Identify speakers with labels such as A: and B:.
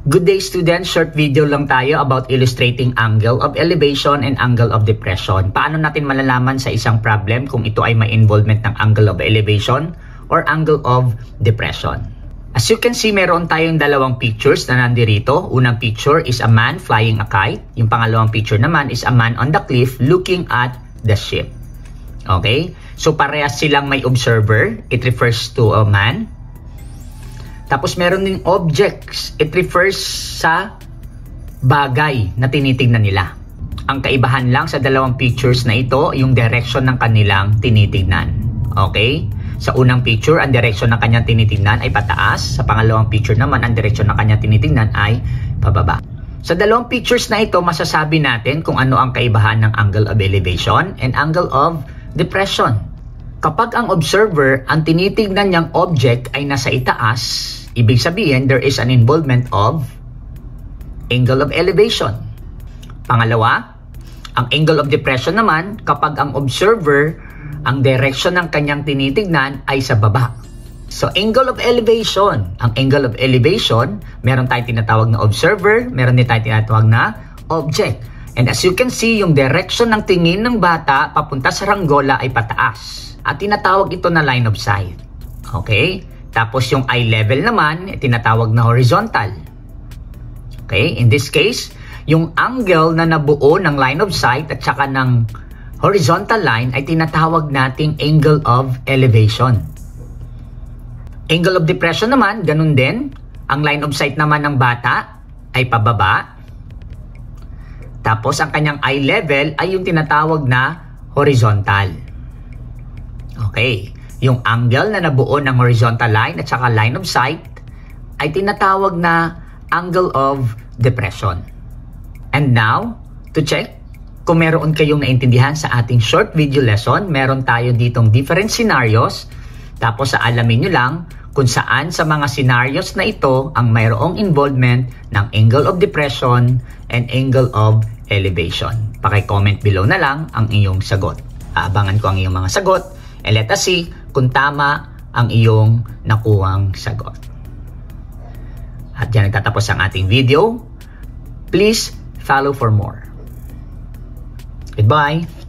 A: Good day students, short video lang tayo about illustrating angle of elevation and angle of depression. Paano natin malalaman sa isang problem kung ito ay may involvement ng angle of elevation or angle of depression? As you can see, meron tayong dalawang pictures na nandirito. Unang picture is a man flying a kite. Yung pangalawang picture naman is a man on the cliff looking at the ship. Okay? So parehas silang may observer. It refers to a man. Tapos meron ding objects. It refers sa bagay na tinitingnan nila. Ang kaibahan lang sa dalawang pictures na ito, yung direction ng kanilang tinitingnan. Okay? Sa unang picture, ang direction ng kanyang tinitingnan ay pataas. Sa pangalawang picture naman, ang direction ng kanyang tinitingnan ay pababa. Sa dalawang pictures na ito, masasabi natin kung ano ang kaibahan ng angle of elevation and angle of depression. Kapag ang observer, ang tinitingnan niyang object ay nasa itaas, ibig sabihin, there is an involvement of angle of elevation. Pangalawa, ang angle of depression naman, kapag ang observer, ang direction ng kanyang tinitignan ay sa baba. So, angle of elevation. Ang angle of elevation, meron tayong tinatawag na observer, meron din tayong tinatawag na object. And as you can see, yung direction ng tingin ng bata papunta sa ranggola ay pataas. At tinatawag ito na line of sight. Okay? Tapos yung eye level naman, tinatawag na horizontal. Okay? In this case, yung angle na nabuo ng line of sight at saka ng horizontal line ay tinatawag nating angle of elevation. Angle of depression naman, ganun din. Ang line of sight naman ng bata ay pababa. Tapos ang kanyang eye level ay yung tinatawag na horizontal. Okay. Yung angle na nabuo ng horizontal line at saka line of sight ay tinatawag na angle of depression. And now, to check kung meron kayong naintindihan sa ating short video lesson, meron tayo ditong different scenarios. Tapos alamin nyo lang kung saan sa mga scenarios na ito ang mayroong involvement ng angle of depression and angle of elevation. Paki-comment below na lang ang iyong sagot. Aabangan ko ang iyong mga sagot. And let us see kung tama ang iyong nakuhang sagot. At dyan nagtatapos ang ating video. Please follow for more. Goodbye!